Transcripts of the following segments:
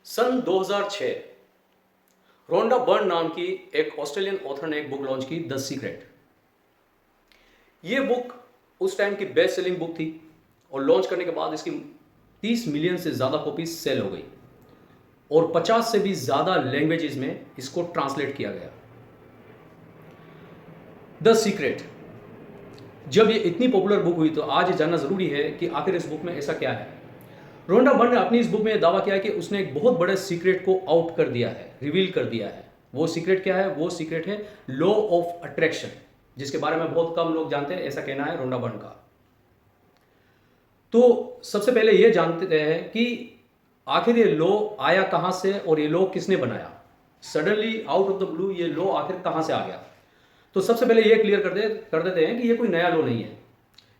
सन 2006 Rhonda Byrne नाम की एक ऑस्ट्रेलियन ऑथर ने एक बुक लॉन्च की, द सीक्रेट। ये बुक उस टाइम की बेस्ट सेलिंग बुक थी और लॉन्च करने के बाद इसकी 30 मिलियन से ज़्यादा कॉपीज सेल हो गई और 50 से भी ज़्यादा लैंग्वेजेस में इसको ट्रांसलेट किया गया। द सीक्रेट जब ये इतनी पॉपुलर बुक हुई तो आज ये जानना ज़रूरी है कि आखिर इस बुक में ऐसा क्या है। रोंडा बर्न ने अपनी इस बुक में दावा किया है कि उसने एक बहुत बड़े सीक्रेट को आउट कर दिया है, रिवील कर दिया है। वो सीक्रेट क्या है? वो सीक्रेट है लॉ ऑफ अट्रैक्शन, जिसके बारे में बहुत कम लोग जानते हैं, ऐसा कहना है रोंडा बर्न का। तो सबसे पहले ये जानते हैं कि आखिर ये लॉ आया कहां से और ये लॉ किसने बनाया। Suddenly out of the blue ये लॉ आखिर कहां से आ गया। तो सबसे पहले ये क्लियर कर देते हैं कि ये कोई नया लॉ नहीं है।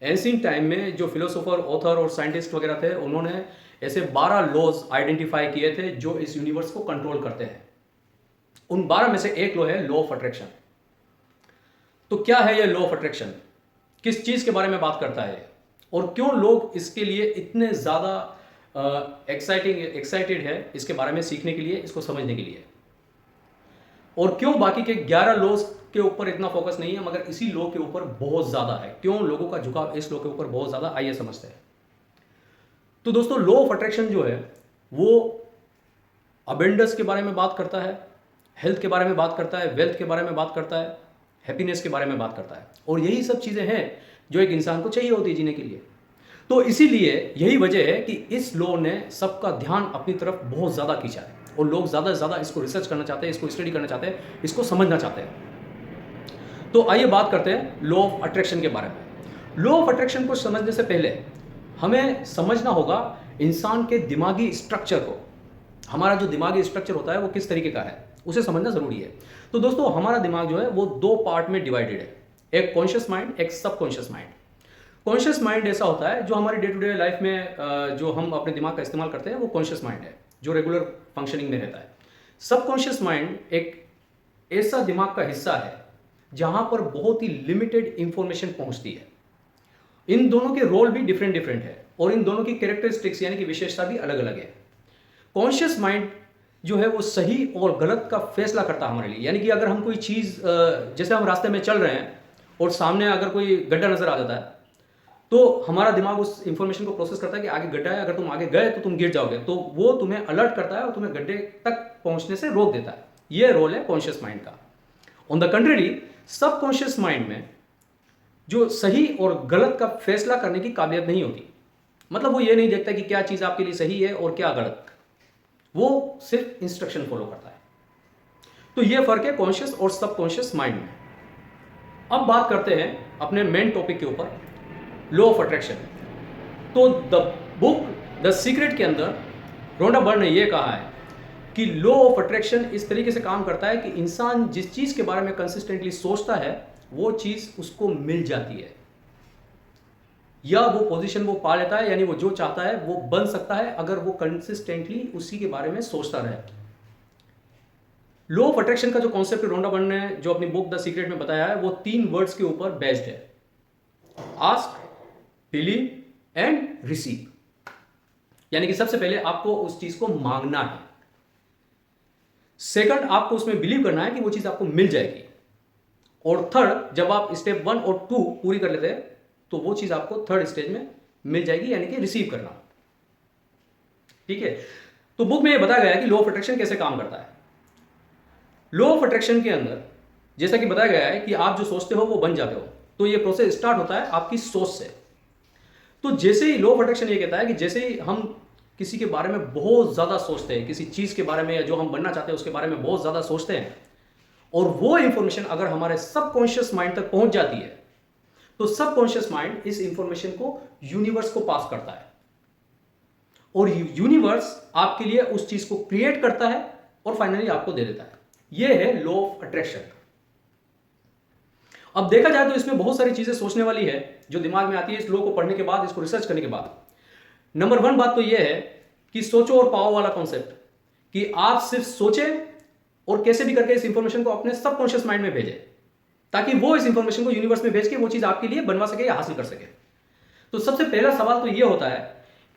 एंशिएंट टाइम में जो फिलोसोफर, ऑथर और साइंटिस्ट वगैरह थे, उन्होंने ऐसे 12 लॉज आइडेंटिफाई किए थे जो इस यूनिवर्स को कंट्रोल करते हैं। उन 12 में से एक लॉ है लॉ ऑफ अट्रैक्शन। तो क्या है ये लॉ ऑफ अट्रैक्शन? किस चीज के बारे में बात करता है और क्यों लोग इसके लिए इतने ज्यादा एक्साइटेड है इसके बारे में सीखने के लिए, इसको समझने के लिए, और क्यों बाकी के 11 लॉज के ऊपर इतना फोकस नहीं है मगर इसी लॉ के ऊपर बहुत ज्यादा है। क्यों लोगों का झुकाव इस लॉ के ऊपर बहुत ज्यादा, आइए समझते हैं। तो दोस्तों, लॉ ऑफ अट्रैक्शन जो है वो अबेंडेंस के बारे में बात करता है, हेल्थ के बारे में बात करता है, वेल्थ के बारे में बात करता है, हैप्पीनेस के बारे में बात करता है, और यही सब चीजें हैं जो एक इंसान को चाहिए होती है जीने के लिए। तो इसीलिए यही वजह है कि इस लॉ ने सबका ध्यान अपनी तरफ बहुत ज्यादा खींचा है और लोग ज्यादा से ज्यादा इसको रिसर्च करना चाहते हैं, इसको स्टडी करना चाहते हैं, इसको समझना चाहते हैं। तो आइए बात करते हैं लॉ ऑफ अट्रैक्शन के बारे में। लॉ ऑफ अट्रैक्शन को समझने से पहले हमें समझना होगा इंसान के दिमागी स्ट्रक्चर को। हमारा जो दिमागी स्ट्रक्चर होता है वो किस तरीके का है, उसे समझना जरूरी है। तो दोस्तों, हमारा दिमाग जो है वो 2 पार्ट में डिवाइडेड है, एक कॉन्शियस माइंड, एक सबकॉन्शियस माइंड। कॉन्शियस माइंड ऐसा होता है जो हमारी डे टू डे लाइफ में जो हम अपने दिमाग का इस्तेमाल करते हैं वो कॉन्शियस माइंड है, जो रेगुलर फंक्शनिंग में रहता है। सबकॉन्शियस माइंड एक ऐसा दिमाग का हिस्सा है जहां पर बहुत ही लिमिटेड इंफॉर्मेशन पहुंचती है। इन दोनों के रोल भी डिफरेंट डिफरेंट है और इन दोनों की कैरेक्टरिस्टिक्स यानी कि विशेषता भी अलग अलग है। कॉन्शियस माइंड जो है वो सही और गलत का फैसला करता है हमारे लिए। यानी कि अगर हम कोई चीज़, जैसे हम रास्ते में चल रहे हैं और सामने अगर कोई गड्ढा नजर आ जाता है तो हमारा दिमाग उस इंफॉर्मेशन को प्रोसेस करता है कि आगे गड्ढा है, अगर तुम आगे गए तो तुम गिर जाओगे, तो वो तुम्हें अलर्ट करता है और तुम्हें गड्ढे तक पहुंचने से रोक देता है। ये रोल है कॉन्शियस माइंड का। On the country, subconscious mind में जो सही और गलत का फैसला करने की काबिलियत नहीं होती। मतलब वो ये नहीं देखता कि क्या चीज आपके लिए सही है और क्या गलत, वो सिर्फ इंस्ट्रक्शन फॉलो करता है। तो ये फर्क है कॉन्शियस और सबकॉन्शियस माइंड में। अब बात करते हैं अपने मेन टॉपिक के ऊपर, लॉ ऑफ अट्रैक्शन। तो द बुक द सीक्रेट के अंदर रोंडा बर्न ने यह कहा है कि लॉ ऑफ अट्रैक्शन इस तरीके से काम करता है कि इंसान जिस चीज के बारे में कंसिस्टेंटली सोचता है वो चीज उसको मिल जाती है, या वो पोजीशन वो पा लेता है, यानी वो जो चाहता है वो बन सकता है अगर वो कंसिस्टेंटली उसी के बारे में सोचता रहे। लॉ ऑफ अट्रैक्शन का जो कॉन्सेप्ट रोंडा बर्न ने जो अपनी बुक द सीक्रेट में बताया है वो 3 वर्ड्स के ऊपर बेस्ड है, आस्क, बिलीव एंड रिसीव। यानी कि सबसे पहले आपको उस चीज को मांगना है, सेकंड आपको उसमें बिलीव करना है कि वो चीज आपको मिल जाएगी, और थर्ड जब आप स्टेप 1 और 2 पूरी कर लेते हैं तो वो चीज आपको थर्ड स्टेज में मिल जाएगी, यानी कि रिसीव करना। ठीक है। तो बुक में ये बताया गया है कि लॉ ऑफ अट्रैक्शन कैसे काम करता है। लॉ ऑफ अट्रैक्शन के अंदर जैसा कि बताया गया है कि आप जो सोचते हो वो बन जाते हो। तो ये प्रोसेस स्टार्ट होता है आपकी सोच से। तो जैसे ही लॉ ऑफ अट्रैक्शन ये कहता है कि जैसे ही हम किसी के बारे में बहुत ज्यादा सोचते हैं, किसी चीज के बारे में या जो हम बनना चाहते हैं उसके बारे में बहुत ज्यादा सोचते हैं, और वो इंफॉर्मेशन अगर हमारे सबकॉन्शियस माइंड तक पहुंच जाती है तो सबकॉन्शियस माइंड इस इंफॉर्मेशन को यूनिवर्स को पास करता है, और यूनिवर्स आपके लिए उस चीज को क्रिएट करता है और फाइनली आपको दे देता है। यह है लॉ ऑफ अट्रैक्शन। अब देखा जाए तो इसमें बहुत सारी चीजें सोचने वाली है जो दिमाग में आती है इस लॉ को पढ़ने के बाद, इसको रिसर्च करने के बाद। नंबर 1 बात तो यह है कि सोचो और पाओ वाला कॉन्सेप्ट, कि आप सिर्फ सोचें और कैसे भी करके इस इंफॉर्मेशन को अपने सबकॉन्शियस माइंड में भेजें ताकि वो इस इंफॉर्मेशन को यूनिवर्स में भेज के वो चीज आपके लिए बनवा सके या हासिल कर सके। तो सबसे पहला सवाल तो ये होता है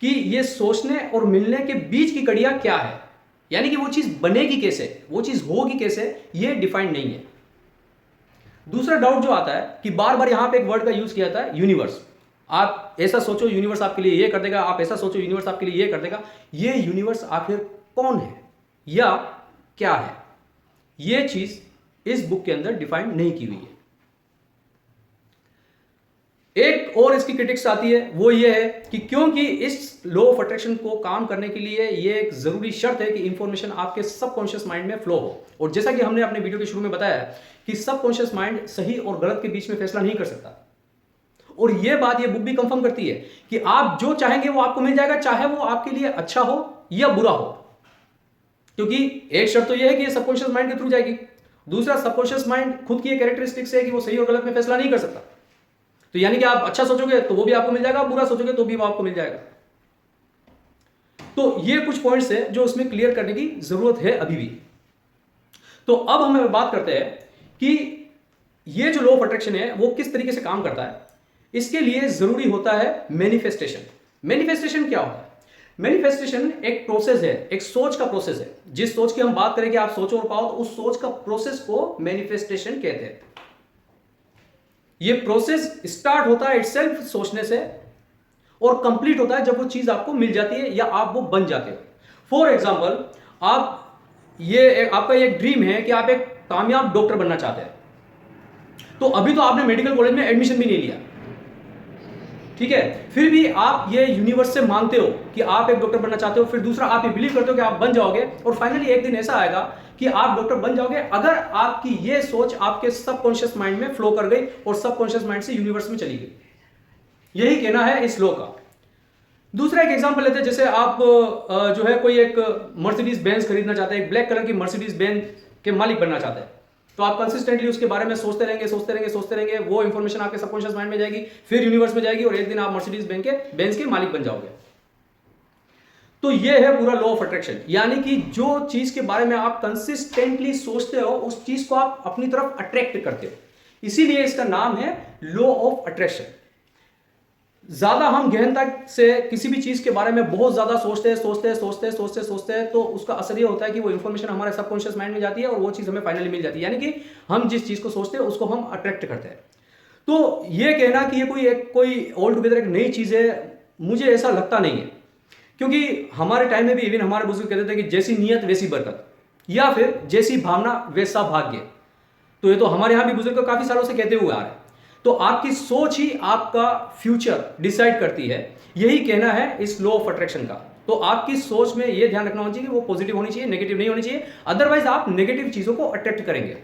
कि ये सोचने और मिलने के बीच की कड़ियां क्या है। यानी कि वो चीज बनेगी कैसे, वो चीज होगी कैसे, ये डिफाइंड नहीं है। दूसरा डाउट जो आता है कि बार बार यहां पे एक वर्ड का यूज किया जाता है, यूनिवर्स। आप ऐसा सोचो यूनिवर्स आपके लिए ये कर देगा, आप ऐसा सोचो यूनिवर्स आपके लिए ये कर देगा। ये यूनिवर्स आखिर कौन है या क्या है, ये चीज इस बुक के अंदर डिफाइन नहीं की हुई है। एक और इसकी क्रिटिक्स आती है, वो ये है कि क्योंकि इस लॉ ऑफ अट्रैक्शन को काम करने के लिए ये एक जरूरी शर्त है कि इंफॉर्मेशन आपके सबकॉन्शियस माइंड में फ्लो हो। और जैसा कि हमने अपने वीडियो के शुरू में बताया कि सबकॉन्शियस माइंड सही और गलत के बीच में फैसला नहीं कर सकता। और ये बात ये बुक भी कंफर्म करती है कि आप जो चाहेंगे वो आपको मिल जाएगा, चाहे वो आपके लिए अच्छा हो या बुरा हो। क्योंकि एक शर्त तो यह है कि ये सबकॉन्शियस माइंड के थ्रू जाएगी। दूसरा, सबकॉन्शियस माइंड खुद की कैरेक्टरिस्टिक्स है कि वो सही और गलत में फैसला नहीं कर सकता। तो यानी कि आप अच्छा सोचोगे तो वो भी आपको मिल जाएगा, आप बुरा सोचोगे तो भी वो आपको मिल जाएगा। तो ये कुछ पॉइंट्स है जो उसमें क्लियर करने की जरूरत है अभी भी। तो अब हम बात करते हैं कि ये जो लॉ ऑफ अट्रैक्शन है वो किस तरीके से काम करता है। इसके लिए जरूरी होता है मैनिफेस्टेशन। मैनिफेस्टेशन क्या होता है? मैनिफेस्टेशन एक प्रोसेस है, एक सोच का प्रोसेस है। जिस सोच की हम बात करें कि आप सोचो और पाओ, तो उस सोच का प्रोसेस को मैनिफेस्टेशन कहते हैं। ये प्रोसेस स्टार्ट होता है इटसेल्फ सोचने से और कंप्लीट होता है जब वो चीज आपको मिल जाती है या आप वो बन जाते हो। फॉर एग्जाम्पल, आपका एक ड्रीम है कि आप एक कामयाब डॉक्टर बनना चाहते हैं। तो अभी तो आपने मेडिकल कॉलेज में एडमिशन भी नहीं लिया, ठीक है, फिर भी आप ये यूनिवर्स से मांगते हो कि आप एक डॉक्टर बनना चाहते हो। फिर दूसरा, आप ये बिलीव करते हो कि आप बन जाओगे, और फाइनली एक दिन ऐसा आएगा कि आप डॉक्टर बन जाओगे अगर आपकी ये सोच आपके सबकॉन्शियस माइंड में फ्लो कर गई और सबकॉन्शियस माइंड से यूनिवर्स में चली गई। यही कहना है इस लॉ का। दूसरा एक एग्जांपल लेते हैं, जैसे आप जो है कोई एक मर्सिडीज बेंज खरीदना चाहते हैं, एक ब्लैक कलर की मर्सिडीज बेंज के मालिक बनना चाहते हैं। तो आप कंसिस्टेंटली उसके बारे में सोचते रहेंगे, वो इंफॉर्मेशन आपके सबकॉन्शियस माइंड में जाएगी, फिर यूनिवर्स में जाएगी, और एक दिन आप मर्सिडीज बेंज के मालिक बन जाओगे। तो ये है पूरा लॉ ऑफ अट्रैक्शन। यानी कि जो चीज के बारे में आप कंसिस्टेंटली सोचते हो, उस चीज को आप अपनी तरफ अट्रैक्ट करते हो। इसीलिए इसका नाम है लॉ ऑफ अट्रैक्शन। ज्यादा हम गहनता से किसी भी चीज के बारे में बहुत ज्यादा सोचते हैं तो उसका असर ये होता है कि वो इंफॉर्मेशन हमारे सबकॉन्शियस माइंड में जाती है और वो चीज हमें फाइनली मिल जाती है। यानी कि हम जिस चीज को सोचते हैं उसको हम अट्रैक्ट करते हैं। तो ये कहना कि ये कोई ऑल टुगेदर एक नई चीज है, मुझे ऐसा लगता नहीं है। क्योंकि हमारे टाइम में भी इवन हमारे बुजुर्ग कहते थे कि जैसी नीयत वैसी बरकत, या फिर जैसी भावना वैसा भाग्य। तो ये तो हमारे यहां भी बुजुर्ग काफी सालों से कहते हुए आ रहे हैं। तो आपकी सोच ही आपका फ्यूचर डिसाइड करती है, यही कहना है इस लॉ ऑफ अट्रैक्शन का। तो आपकी सोच में यह ध्यान रखना होना चाहिए कि वो पॉजिटिव होनी चाहिए, नेगेटिव नहीं होनी चाहिए, अदरवाइज आप नेगेटिव चीजों को अट्रैक्ट करेंगे।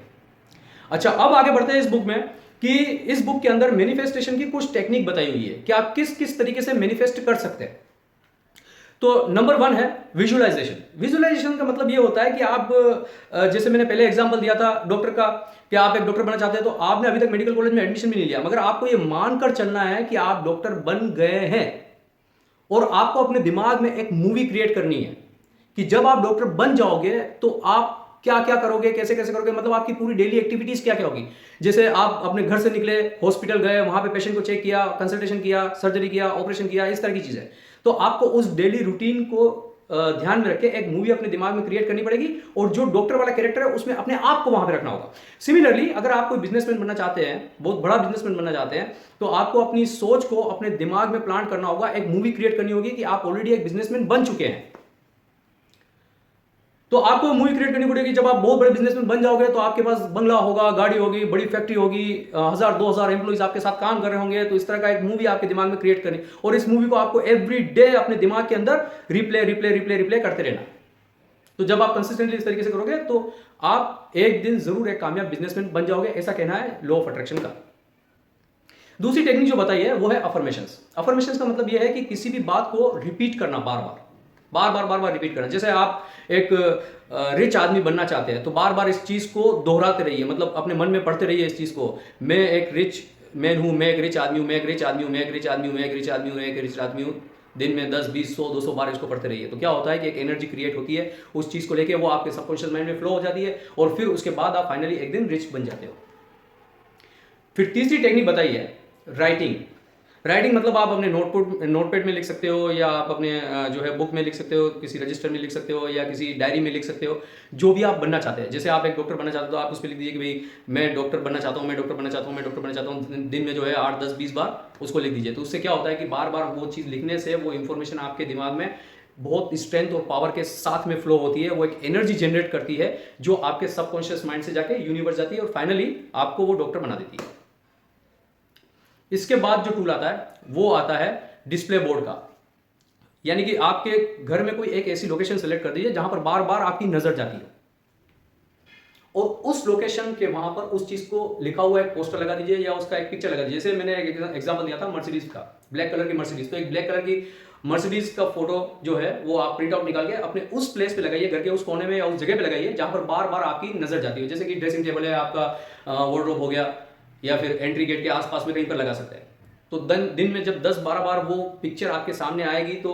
अच्छा, अब आगे बढ़ते हैं इस बुक में कि इस बुक के अंदर मैनिफेस्टेशन की कुछ टेक्निक बताई हुई है कि आप किस किस तरीके से मैनिफेस्ट कर सकते हैं। तो नंबर 1 है विजुअलाइजेशन। विजुअलाइजेशन का मतलब ये होता है कि आप, जैसे मैंने पहले एग्जांपल दिया था डॉक्टर का, कि आप एक डॉक्टर बनना चाहते हैं, तो आपने अभी तक मेडिकल कॉलेज में एडमिशन भी नहीं लिया, मगर आपको ये मानकर चलना है कि आप डॉक्टर बन गए हैं। और आपको अपने दिमाग में एक मूवी क्रिएट करनी है कि जब आप डॉक्टर बन जाओगे तो आप क्या क्या करोगे, कैसे कैसे करोगे, मतलब आपकी पूरी डेली एक्टिविटीज क्या क्या होगी। जैसे आप अपने घर से निकले, हॉस्पिटल गए, वहां पे पेशेंट को चेक किया, कंसल्टेशन किया, सर्जरी किया, ऑपरेशन किया, इस तरह की चीजें। तो आपको उस डेली रूटीन को ध्यान में रख के एक मूवी अपने दिमाग में क्रिएट करनी पड़ेगी, और जो डॉक्टर वाला कैरेक्टर है उसमें अपने आप को वहां पे रखना होगा। सिमिलरली, अगर आप कोई बिजनेसमैन बनना चाहते हैं, बहुत बड़ा बिजनेसमैन बनना चाहते हैं, तो आपको अपनी सोच को अपने दिमाग में प्लांट करना होगा, एक मूवी क्रिएट करनी होगी कि आप ऑलरेडी एक बिजनेसमैन बन चुके हैं। तो आपको मूवी क्रिएट करनी पड़ेगी, जब आप बहुत बड़े बिजनेसमैन बन जाओगे तो आपके पास बंगला होगा, गाड़ी होगी, बड़ी फैक्ट्री होगी, 1000-2000 एम्प्लॉइज आपके साथ काम कर रहे होंगे। तो इस तरह का एक मूवी आपके दिमाग में क्रिएट करनी, और इस मूवी को आपको एवरी डे अपने दिमाग के अंदर रिप्ले करते रहना। तो जब आप कंसिस्टेंटली इस तरीके से करोगे तो आप एक दिन जरूर एक कामयाब बिजनेसमैन बन जाओगे, ऐसा कहना है लॉ ऑफ अट्रैक्शन का। दूसरी टेक्निक जो बताई है वो है अफर्मेशंस। अफर्मेशंस का मतलब यह है कि किसी भी बात को रिपीट करना, बार बार रिपीट करना। जैसे आप एक रिच आदमी बनना चाहते हैं, तो बार बार इस चीज को दोहराते रहिए, मतलब अपने मन में पढ़ते रहिए इस चीज को, मैं एक रिच मैन हूं, मैं एक रिच आदमी हूं, मैं एक रिच आदमी हूं, मैं एक रिच आदमी हूं, मैं एक रिच आदमी हूं, मैं एक रिच आदमी हूं। दिन में 10, 20, 100, 200 बार इसको पढ़ते रहिए। तो क्या होता है कि एक एनर्जी क्रिएट होती है उस चीज को लेके, वो आपके सबकॉन्शियस माइंड में फ्लो हो जाती है, और फिर उसके बाद आप फाइनली एक दिन रिच बन जाते हो। फिर तीसरी टेक्निक बताई है राइटिंग। राइटिंग मतलब आप अपने नोटपैड में लिख सकते हो, या आप अपने जो है बुक में लिख सकते हो, किसी रजिस्टर में लिख सकते हो, या किसी डायरी में लिख सकते हो, जो भी आप बनना चाहते हैं। जैसे आप एक डॉक्टर बनना चाहते हो तो आप उस पर लिख दीजिए कि भाई मैं डॉक्टर बनना चाहता हूँ, मैं डॉक्टर बनना चाहता हूँ, मैं डॉक्टर बनना चाहता हूँ। दिन में जो है 8, 10, 20 बार उसको लिख दीजिए। तो उससे क्या होता है कि बार बार वो चीज़ लिखने से वो इन्फॉर्मेशन आपके दिमाग में बहुत स्ट्रेंथ और पावर के साथ में फ्लो होती है, वो एक एनर्जी जनरेट करती है जो आपके सबकॉन्शियस माइंड से जाके यूनिवर्स जाती है और फाइनली आपको वो डॉक्टर बना देती है। इसके बाद जो टूल आता है वो आता है डिस्प्ले बोर्ड का। यानी कि आपके घर में कोई एक ऐसी लोकेशन सेलेक्ट कर दीजिए जहां पर बार बार आपकी नजर जाती है, और उस लोकेशन के वहां पर उस चीज को लिखा हुआ एक पोस्टर लगा दीजिए या उसका एक पिक्चर लगा दीजिए। जैसे मैंने एक एग्जांपल दिया था मर्सिडीज का, ब्लैक कलर की मर्सिडीज, तो एक ब्लैक कलर की मर्सिडीज का फोटो जो है वो आप प्रिंट आउट निकाल के अपने उस प्लेस पे लगाइए, घर के उस कोने में या उस जगह पे लगाइए जहां पर बार बार आपकी नजर जाती है। जैसे कि ड्रेसिंग टेबल है आपका, वार्डरोब हो गया, या फिर एंट्री गेट के आसपास में कहीं पर लगा सकते हैं। तो दिन में जब 10-12 बार वो पिक्चर आपके सामने आएगी तो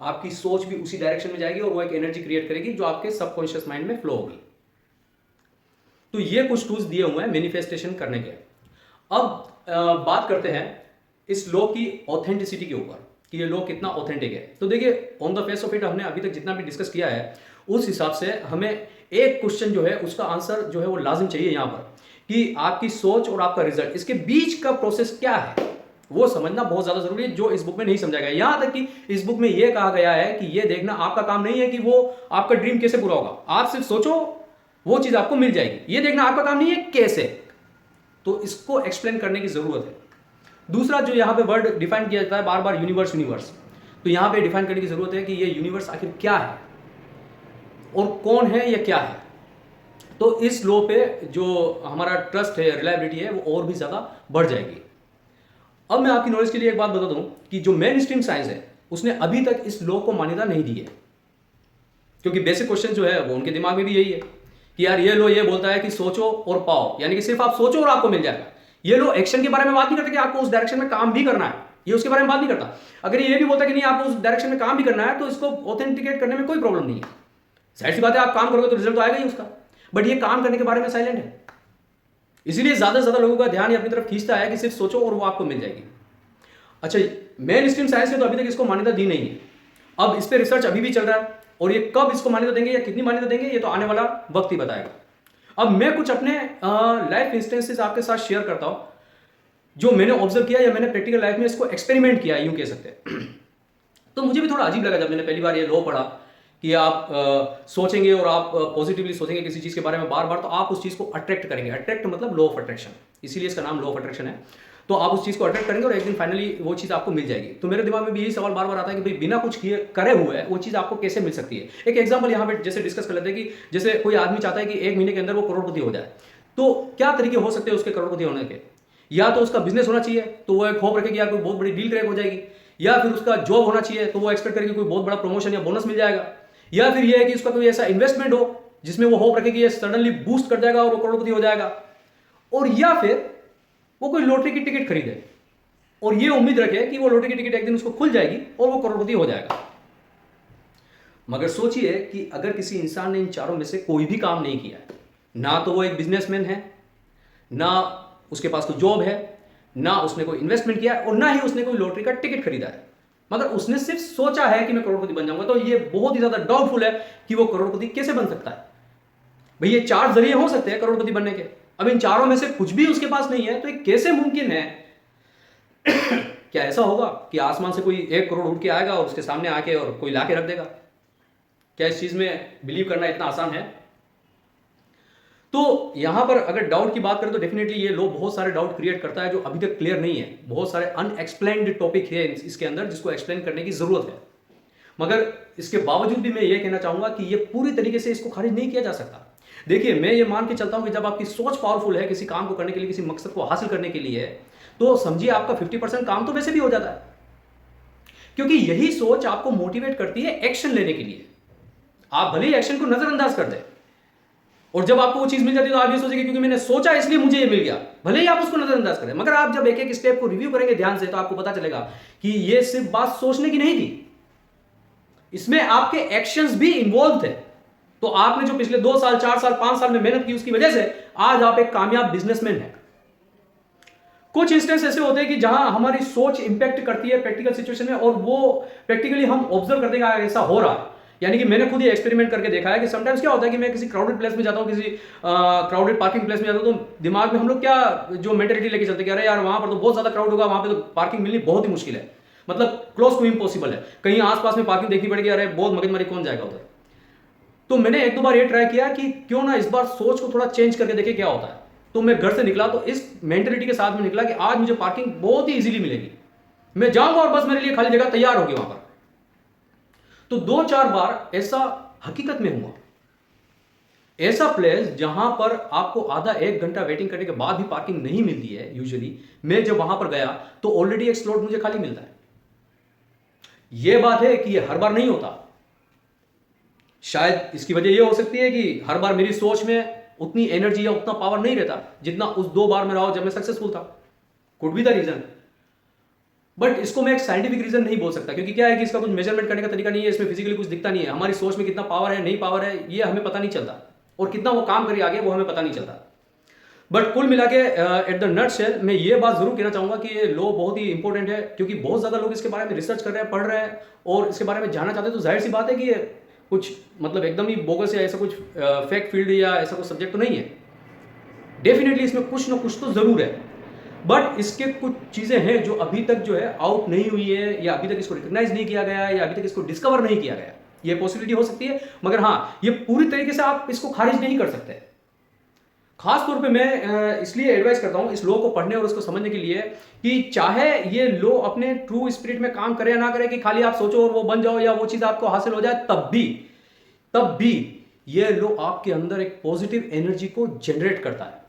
आपकी सोच भी उसी डायरेक्शन में जाएगी और वो एक एनर्जी क्रिएट करेगी जो आपके सबकॉन्शियस माइंड में फ्लो होगी। तो ये कुछ टूल्स दिए हुए हैं मैनिफेस्टेशन करने के। अब बात करते हैं इस लॉ की ऑथेंटिसिटी के ऊपर कि ये लॉ कितना ऑथेंटिक है। तो देखिए on the face of it हमने अभी तक जितना भी डिस्कस किया है उस हिसाब से हमें एक क्वेश्चन जो है उसका आंसर जो है वो लाजिम चाहिए यहां पर, कि आपकी सोच और आपका रिजल्ट, इसके बीच का प्रोसेस क्या है वो समझना बहुत ज्यादा जरूरी है, जो इस बुक में नहीं समझा गया। यहां तक कि इस बुक में यह कहा गया है कि यह देखना आपका काम नहीं है कि वो आपका ड्रीम कैसे पूरा होगा, आप सिर्फ सोचो वो चीज आपको मिल जाएगी। यह देखना आपका काम नहीं है कैसे, तो इसको एक्सप्लेन करने की जरूरत है। दूसरा जो यहां पे वर्ड डिफाइन किया जाता है बार बार, यूनिवर्स यूनिवर्स, तो यहां पे डिफाइन करने की जरूरत है कि ये यूनिवर्स आखिर क्या है और कौन है या क्या है। तो इस लॉ पे जो हमारा ट्रस्ट है, रिलायबिलिटी है, वो और भी ज्यादा बढ़ जाएगी। अब मैं आपकी नॉलेज के लिए एक बात बता दूं कि जो मेन स्ट्रीम साइंस है उसने अभी तक इस लॉ को मान्यता नहीं दी है, क्योंकि बेसिक क्वेश्चन जो है वो उनके दिमाग में भी यही है कि यार ये लॉ ये बोलता है कि सोचो और पाओ, यानी कि सिर्फ आप सोचो और आपको मिल जाएगा। ये लॉ एक्शन के बारे में बात नहीं करता कि आपको उस डायरेक्शन में काम भी करना है, ये उसके बारे में बात नहीं करता। अगर ये भी बोलता है कि नहीं आपको उस डायरेक्शन में काम भी करना है तो इसको ऑथेंटिकेट करने में कोई प्रॉब्लम नहीं है। जाहिर सी बात है आप काम करोगे तो रिजल्ट तो आएगा ही उसका, बट ये काम करने के बारे में साइलेंट है। इसीलिए ज्यादा से ज्यादा लोगों का ध्यान अपनी तरफ खींचता है कि सिर्फ सोचो और वो आपको मिल जाएगी। अच्छा, मेन स्ट्रीम साइंस ने तो अभी तक इसको मान्यता दी नहीं है। अब इस पे रिसर्च अभी भी चल रहा है और ये कब इसको मान्यता देंगे या कितनी मान्यता देंगे ये तो आने वाला वक्त ही बताएगा। अब मैं कुछ अपने लाइफ इंस्टेंसेस आपके साथ शेयर करता हूं जो मैंने ऑब्जर्व किया या मैंने प्रैक्टिकल लाइफ में इसको एक्सपेरिमेंट किया, यूं कह सकते हैं। तो मुझे भी थोड़ा अजीब लगा जब मैंने पहली बार ये लॉ पढ़ा कि आप सोचेंगे और आप पॉजिटिवली सोचेंगे किसी चीज के बारे में बार बार तो आप उस चीज को अट्रैक्ट करेंगे। अट्रैक्ट मतलब लॉ ऑफ अट्रैक्शन, इसीलिए इसका नाम लॉ ऑफ अट्रैक्शन है। तो आप उस चीज को अट्रैक्ट करेंगे और एक दिन फाइनली वो चीज आपको मिल जाएगी। तो मेरे दिमाग में भी यही सवाल बार बार आता है कि भाई बिना कुछ किए करे हुए वो चीज आपको कैसे मिल सकती है। एक एग्जांपल यहाँ पे जैसे डिस्कस कर लेते हैं कि जैसे कोई आदमी चाहता है कि 1 महीने के अंदर वो करोड़पति हो जाए, तो क्या तरीके हो सकते हैं उसके करोड़पति होने के। या तो उसका बिजनेस होना चाहिए, तो वो एक होप रखे कि यार कोई बहुत बड़ी डील क्रैक हो जाएगी, या फिर उसका जॉब होना चाहिए तो वो एक्सपेक्ट करेगी कोई बहुत बड़ा प्रमोशन या बोनस मिल जाएगा, या फिर ये है कि उसका कोई ऐसा इन्वेस्टमेंट हो जिसमें वो होप रखे कि ये सडनली बूस्ट कर जाएगा और वो करोड़पति हो जाएगा, और या फिर वो कोई लॉटरी की टिकट खरीदे और ये उम्मीद रखे कि वो लॉटरी की टिकट एक दिन उसको खुल जाएगी और वो करोड़पति हो जाएगा। मगर सोचिए कि अगर किसी इंसान ने इन चारों में से कोई भी काम नहीं किया है, ना तो वो एक बिजनेसमैन है, ना उसके पास कोई जॉब है, ना उसने कोई इन्वेस्टमेंट किया है, और ना ही उसने कोई लॉटरी का टिकट खरीदा है, मगर उसने सिर्फ सोचा है कि मैं करोड़पति बन जाऊंगा, तो ये बहुत ही ज्यादा डाउटफुल है कि वो करोड़पति कैसे बन सकता है। भाई ये 4 जरिए हो सकते हैं करोड़पति बनने के, अब इन चारों में से कुछ भी उसके पास नहीं है तो ये कैसे मुमकिन है। क्या ऐसा होगा कि आसमान से कोई 1 करोड़ उड़ के आएगा और उसके सामने आके और कोई ला के रख देगा? क्या इस चीज में बिलीव करना इतना आसान है? तो यहां पर अगर डाउट की बात करें तो डेफिनेटली ये लो बहुत सारे डाउट क्रिएट करता है जो अभी तक क्लियर नहीं है। बहुत सारे अनएक्सप्लेन्ड टॉपिक है इसके अंदर जिसको एक्सप्लेन करने की जरूरत है, मगर इसके बावजूद भी मैं ये कहना चाहूंगा कि ये पूरी तरीके से इसको खारिज नहीं किया जा सकता। देखिए, मैं ये मान के चलता हूं कि जब आपकी सोच पावरफुल है किसी काम को करने के लिए, किसी मकसद को हासिल करने के लिए, तो समझिए आपका 50% काम तो वैसे भी हो जाता है, क्योंकि यही सोच आपको मोटिवेट करती है एक्शन लेने के लिए। आप भले ही एक्शन को नजरअंदाज कर दें और जब आपको वो चीज मिल जाती है तो आप ये सोचेंगे क्योंकि मैंने सोचा इसलिए मुझे ये मिल गया, भले ही आप उसको नजरअंदाज करें, मगर आप जब एक एक स्टेप को रिव्यू करेंगे ध्यान से तो आपको पता चलेगा कि ये सिर्फ बात सोचने की नहीं थी, इसमें आपके एक्शंस भी इन्वॉल्व थे। तो आपने जो पिछले 2 साल, 4 साल, 5 साल में मेहनत की उसकी वजह से आज आप एक कामयाब बिजनेसमैन हैं। कुछ इंस्टेंस ऐसे होते हैं कि जहां हमारी सोच इंपैक्ट करती है प्रैक्टिकल सिचुएशन में, और वो प्रैक्टिकली हम ऑब्जर्व करते हैं ऐसा हो रहा है। यानी कि मैंने खुद ये एक्सपेरिमेंट करके देखा है कि समटाइम्स क्या होता है कि मैं किसी क्राउडेड प्लेस में जाता हूं, किसी क्राउडेड पार्किंग प्लेस में जाता हूं, तो दिमाग में हम लोग क्या जो मेंटेलिटी लेके चलते हैं, अरे यार वहां पर तो बहुत ज्यादा क्राउड होगा, वहां पे तो पार्किंग मिलनी बहुत ही मुश्किल है, मतलब क्लोज टू इम्पॉसिबल है, कहीं आसपास में पार्किंग देखनी पड़ेगी, अरे बहुत मगजमारी, कौन जाएगा उधर। तो मैंने एक दो बार ये ट्राई किया कि क्यों ना इस बार सोच को थोड़ा चेंज करके देखे क्या होता है। तो मैं घर से निकला तो इस मेंटेलिटी के साथ में निकला कि आज मुझे पार्किंग बहुत ही इजीली मिलेगी, मैं जाऊंगा और बस मेरे लिए खाली जगह तैयार होगी वहां पर। तो 2-4 बार ऐसा हकीकत में हुआ, ऐसा प्लेस जहां पर आपको आधा 1 घंटा वेटिंग करने के बाद भी पार्किंग नहीं मिलती है यूजुअली, मैं जब वहां पर गया तो ऑलरेडी एक स्लॉट मुझे खाली मिलता है। यह बात है कि यह हर बार नहीं होता, शायद इसकी वजह यह हो सकती है कि हर बार मेरी सोच में उतनी एनर्जी या उतना पावर नहीं रहता जितना उस 2 बार में रहा जब मैं सक्सेसफुल था। Could be the reason, but इसको मैं एक साइंटिफिक रीजन नहीं बोल सकता, क्योंकि क्या है कि इसका कुछ मेजरमेंट करने का तरीका नहीं है, इसमें फिजिकली कुछ दिखता नहीं है, हमारी सोच में कितना पावर है नहीं पावर है ये हमें पता नहीं चलता, और कितना वो काम करे आगे वो हमें पता नहीं चलता। बट कुल मिला के एट द नट शेल मैं ये बात जरूर कहना चाहूंगा कि ये लॉ बहुत ही इंपॉर्टेंट है, क्योंकि बहुत ज्यादा लोग इसके बारे में रिसर्च कर रहे हैं, पढ़ रहे हैं और इसके बारे में जानना चाहते हैं। तो जाहिर सी बात है कि ये कुछ मतलब एकदम ही बोगस या ऐसा कुछ फेक फील्ड या ऐसा कुछ सब्जेक्ट तो नहीं है। डेफिनेटली इसमें कुछ ना कुछ तो जरूर है, बट इसके कुछ चीजें हैं जो अभी तक जो है आउट नहीं हुई है, या अभी तक इसको रिकॉग्नाइज नहीं किया गया, या अभी तक इसको डिस्कवर नहीं किया गया। ये पॉसिबिलिटी हो सकती है, मगर हाँ ये पूरी तरीके से आप इसको खारिज नहीं कर सकते। खास तौर पे मैं इसलिए एडवाइस करता हूं इस लॉ को पढ़ने और उसको समझने के लिए कि चाहे ये लॉ अपने ट्रू स्पिरिट में काम करे या ना करे, कि खाली आप सोचो और वो बन जाओ या वो चीज आपको हासिल हो जाए, तब भी ये लॉ आपके अंदर एक पॉजिटिव एनर्जी को जनरेट करता है,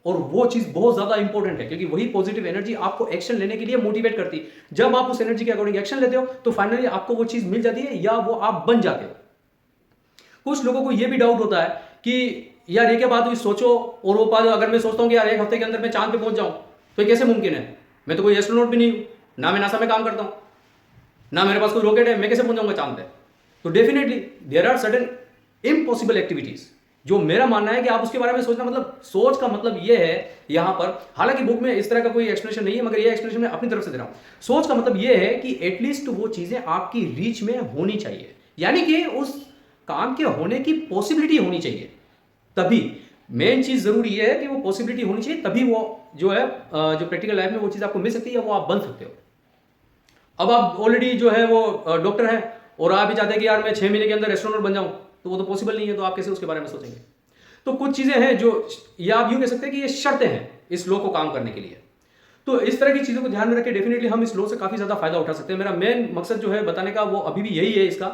और वो चीज बहुत ज्यादा इंपॉर्टेंट है, क्योंकि वही पॉजिटिव एनर्जी आपको एक्शन लेने के लिए मोटिवेट करती है। जब आप उस एनर्जी के अकॉर्डिंग एक्शन लेते हो तो फाइनली आपको वो चीज मिल जाती है या वो आप बन जाते हो। कुछ लोगों को यह भी डाउट होता है कि यार ये क्या बात हुई, सोचो और वो बात, अगर मैं सोचता हूं कि यार 1 हफ्ते के अंदर मैं चांद पे पहुंच जाऊं तो ये कैसे मुमकिन है, मैं तो कोई एस्ट्रोनॉट भी नहीं हूं, ना मैं नासा में काम करता हूं, ना मेरे पास कोई रॉकेट है, मैं कैसे पहुंच जाऊंगा चांद पे। तो definitely there are certain impossible activities, जो मेरा मानना है कि आप उसके बारे में सोचना, मतलब सोच का मतलब ये है यहां पर, हालांकि बुक में इस तरह का कोई एक्सप्लेनेशन नहीं है, मगर ये एक्सप्लेनेशन मैं अपनी तरफ से दे रहा हूं। सोच का मतलब ये है कि एटलीस्ट वो चीजें आपकी रीच में होनी चाहिए, यानी कि उस काम के होने की पॉसिबिलिटी होनी चाहिए। तभी मेन चीज जरूरी है कि वो पॉसिबिलिटी होनी चाहिए, तभी वो जो है जो प्रैक्टिकल लाइफ में वो चीज आपको मिल सकती है, वो आप बन सकते हो। अब आप ऑलरेडी जो है वो डॉक्टर हैं और आप भी चाहते हैं कि यार मैं 6 महीने के अंदर एस्ट्रोनॉट बन जाऊं, तो वो तो पॉसिबल नहीं है, तो आप कैसे उसके बारे में सोचेंगे। तो कुछ चीजें हैं जो, या आप यूं कह सकते हैं कि ये शर्तें हैं इस लॉ को काम करने के लिए। तो इस तरह की चीजों को ध्यान में रख के डेफिनेटली हम इस लॉ से काफी ज्यादा फायदा उठा सकते हैं। मेरा मेन मकसद जो है बताने का वो अभी भी यही है इसका,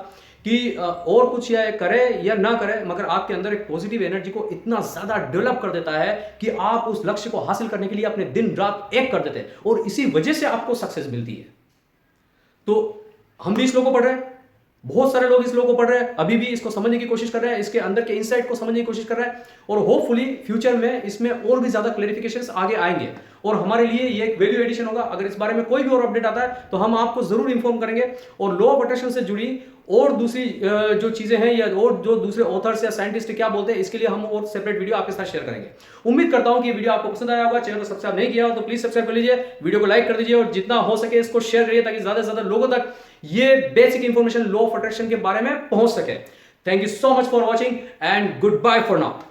कि और कुछ या करे या ना करे, मगर आपके अंदर एक पॉजिटिव एनर्जी को इतना ज्यादा डेवलप कर देता है कि आप उस लक्ष्य को हासिल करने के लिए अपने दिन रात एक कर देते हैं, और इसी वजह से आपको सक्सेस मिलती है। तो हम भी इस लॉ को पढ़ रहे हैं, बहुत सारे लोग इस लॉ को पढ़ रहे हैं, अभी भी इसको समझने की कोशिश कर रहे हैं, इसके अंदर के इनसाइट को समझने की कोशिश कर रहे हैं, और होपफुली फ्यूचर में इसमें और भी ज्यादा क्लैरिफिकेशंस आगे आएंगे, और हमारे लिए ये एक वैल्यू एडिशन होगा। अगर इस बारे में कोई भी और अपडेट आता है तो हम आपको जरूर इंफॉर्म करेंगे, और लॉ ऑफ अट्रैक्शन से जुड़ी और दूसरी जो चीजें हैं, या और जो दूसरे ऑथर्स या साइंटिस्ट क्या बोलते हैं, इसके लिए हम और सेपरेट वीडियो आपके साथ शेयर करेंगे। उम्मीद करता हूं कि वीडियो आपको पसंद आया होगा। चैनल को सब्सक्राइब नहीं किया हो तो प्लीज सब्सक्राइब कर लीजिए, वीडियो को लाइक कर दीजिए, और जितना हो सके इसको शेयर करिए, ताकि ज्यादा से ज्यादा लोगों तक ये basic information law of attraction के बारे में पहुंच सके। Thank you so much for watching and good bye for now.